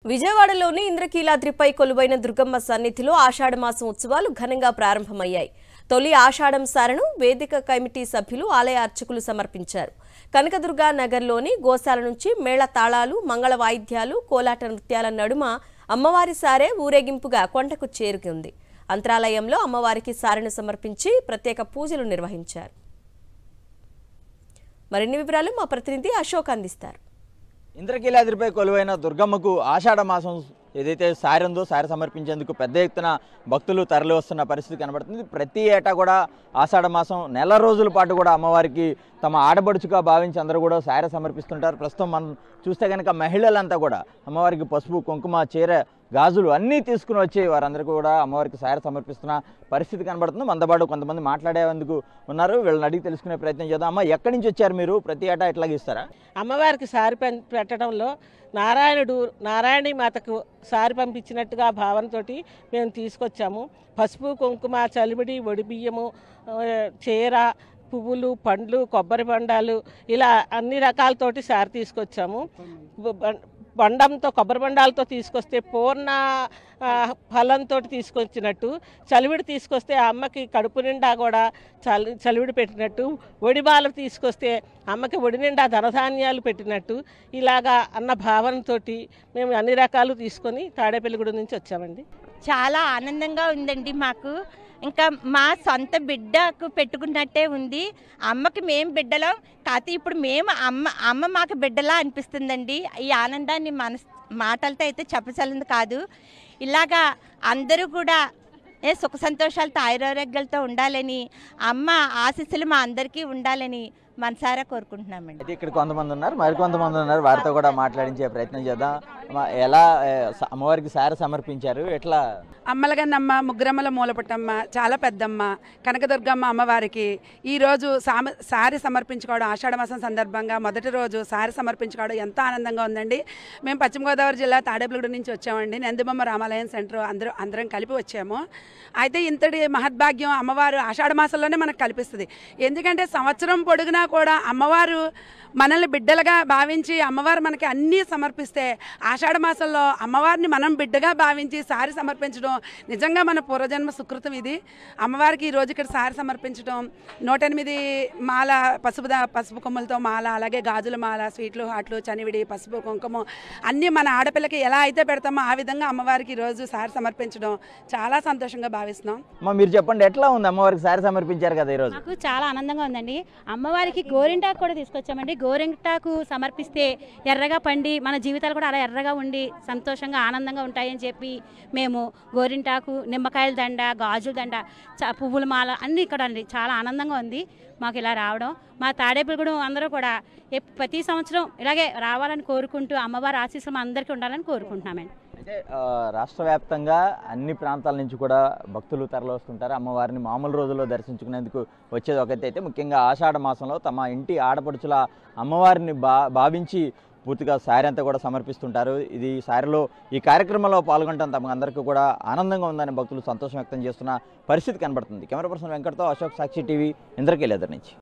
విజయవాడలోని ఇంద్రకీలాద్రిపై కొలువైన దుర్గమ్మ సన్నిధిలో ఆషాఢమాసం ఉత్సవాలు ఘనంగా ప్రారంభమయ్యాయి. తొలి ఆషాఢం సారను వేదిక కమిటీ సభ్యులు ఆలయ అర్చకులు సమర్పించారు. కనకదుర్గా నగర్లోని గోశాల నుంచి మేళ తాళాలు, మంగళ వాయిద్యాలు, కోలాట నృత్యాల నడుమ అమ్మవారి సారే ఊరేగింపుగా కొండకు చేరుకుంది. అంతరాలయంలో అమ్మవారికి సారెను సమర్పించి ప్రత్యేక పూజలు నిర్వహించారు. మరిన్ని వివరాలు మా ప్రతినిధి అశోక్ అందిస్తారు. ఇంద్రకీలాద్రిపై కొలువైన దుర్గమ్మకు ఆషాఢ మాసం ఏదైతే సారి ఉందో సారి సమర్పించేందుకు పెద్ద ఎత్తున భక్తులు తరలి వస్తున్న పరిస్థితి కనబడుతుంది. ప్రతి ఏటా కూడా ఆషాఢ మాసం నెల రోజుల పాటు కూడా అమ్మవారికి తమ ఆడబడుచుగా భావించి అందరూ కూడా సారి సమర్పిస్తుంటారు. ప్రస్తుతం మనం చూస్తే కనుక మహిళలంతా కూడా అమ్మవారికి పసుపు, కుంకుమ, చీర, గాజులు అన్నీ తీసుకుని వచ్చి వారందరికీ కూడా అమ్మవారికి సారి సమర్పిస్తున్న పరిస్థితి కనబడుతుంది. మనతో కొంతమంది మాట్లాడేందుకు ఉన్నారు. వీళ్ళని అడిగి తెలుసుకునే ప్రయత్నం చేద్దాం. అమ్మ, ఎక్కడి నుంచి వచ్చారు మీరు? ప్రతి ఏటా ఎట్లాగ ఇస్తారా? అమ్మవారికి సారి పెట్టడంలో నారాయణి మాతకు సారి పంపించినట్టుగా భావనతో మేము తీసుకొచ్చాము. పసుపు, కుంకుమ, చలిమిడి, ఒడిబియ్యము, చీర, పువ్వులు, పండ్లు, కొబ్బరి బండాలు ఇలా అన్ని రకాలతోటి సారి తీసుకొచ్చాము. కొబ్బరి బండాలతో తీసుకొస్తే పూర్ణ ఫలంతో తీసుకొచ్చినట్టు, చలివిడి తీసుకొస్తే అమ్మకి కడుపు నిండా కూడా చలివిడి పెట్టినట్టు, ఒడిబాలు తీసుకొస్తే అమ్మకి ఒడి నిండా ధనధాన్యాలు పెట్టినట్టు ఇలాగా అన్న భావనతో మేము అన్ని రకాలు తీసుకొని తాడేపల్లిగూడ నుంచి వచ్చామండి. చాలా ఆనందంగా ఉందండి మాకు. ఇంకా మా సొంత బిడ్డకు పెట్టుకున్నట్టే ఉంది. అమ్మకి మేము బిడ్డలం కాకపోతే ఇప్పుడు మేము అమ్మ మాకు బిడ్డలా అనిపిస్తుందండి. ఈ ఆనందాన్ని మాటలతో అయితే చెప్పచలదు కాదు. ఇలాగా అందరూ కూడా సుఖ సంతోషాలతో ఆయురారోగ్యాలతో ఉండాలని, అమ్మ ఆశీస్సులు మా అందరికీ ఉండాలని మనసారా కోరుకుంటున్నామండి. అయితే ఇక్కడ కొంతమంది ఉన్నారు, మరికొంతమంది ఉన్నారు. వారితో కూడా మాట్లాడించే ప్రయత్నం చేద్దాం. ఎలా అమ్మవారికి సారి సమర్పించారు? ఎట్లా? అమ్మలగన్నమ్మ, ముగ్గురమ్మల మూలపుట్టమ్మ, చాలా పెద్దమ్మ కనకదుర్గమ్మ అమ్మవారికి ఈరోజు సారి సమర్పించుకోవడం, ఆషాఢమాసం సందర్భంగా మొదటి రోజు సారి సమర్పించుకోవడం ఎంతో ఆనందంగా ఉందండి. మేము పశ్చిమ గోదావరి జిల్లా తాడేపల్లిగూడ నుంచి వచ్చామండి. నందిబొమ్మ రామాలయం సెంటర్ అందరం కలిపి వచ్చాము. అయితే ఇంతటి మహద్భాగ్యం అమ్మవారు ఆషాఢమాసంలోనే మనకు కల్పిస్తుంది. ఎందుకంటే సంవత్సరం పొడుగునా కూడా అమ్మవారు మనల్ని బిడ్డలుగా భావించి అమ్మవారు మనకి అన్నీ సమర్పిస్తే ఆషాఢమాసంలో అమ్మవారిని మనం బిడ్డగా భావించి సారి సమర్పించడం నిజంగా మన పూర్వజన్మ సుకృతం. ఇది అమ్మవారికి ఈరోజు ఇక్కడ సారి సమర్పించడం, 108 మాల పసుపు కొమ్ములతో మాల, అలాగే గాజుల మాల, స్వీట్లు, హాట్లు, చనివిడి, పసుపు, కుంకుమ అన్నీ మన ఆడపిల్లకి ఎలా అయితే పెడతామో ఆ విధంగా అమ్మవారికి ఈరోజు సారి సమర్పించడం చాలా సంతోషంగా భావిస్తున్నాం. మీరు చెప్పండి, ఎట్లా ఉంది అమ్మవారికి సారి సమర్పించారు కదా ఈరోజు? నాకు చాలా ఆనందంగా ఉందండి. అమ్మవారికి గోరింటాకు కూడా తీసుకొచ్చామండి. గోరింటాకు సమర్పిస్తే ఎర్రగా పండి మన జీవితాలు కూడా అలా ఎర్రగా ఉండి సంతోషంగా ఆనందంగా ఉంటాయని చెప్పి మేము గోరింటాకు, నిమ్మకాయల దండ, గాజుల దండ, పువ్వుల మాల అన్నీ ఇక్కడ అండి. చాలా ఆనందంగా ఉంది మాకు ఇలా రావడం. మా తాడేపల్లిగూడెం అందరూ కూడా ప్రతి సంవత్సరం ఇలాగే రావాలని కోరుకుంటూ అమ్మవారి ఆశీస్సులు అందరికీ ఉండాలని కోరుకుంటున్నామండి. అయితే రాష్ట్ర వ్యాప్తంగా అన్ని ప్రాంతాల నుంచి కూడా భక్తులు తరలి వస్తుంటారు. అమ్మవారిని మామూలు రోజుల్లో దర్శించుకునేందుకు వచ్చేది ఒకటైతే, ముఖ్యంగా ఆషాఢ మాసంలో తమ ఇంటి ఆడపడుచుల అమ్మవారిని భావించి పూర్తిగా సారీ అంతా కూడా సమర్పిస్తుంటారు. ఇది సారిలో ఈ కార్యక్రమంలో పాల్గొనడం తమకందరికీ కూడా ఆనందంగా ఉందని భక్తులు సంతోషం వ్యక్తం చేస్తున్న పరిస్థితి కనబడుతుంది. కెమెరా పర్సన్ వెంకట్తో అశోక్, సాక్షి టీవీ, ఇంద్రకీలాద్రి నుంచి.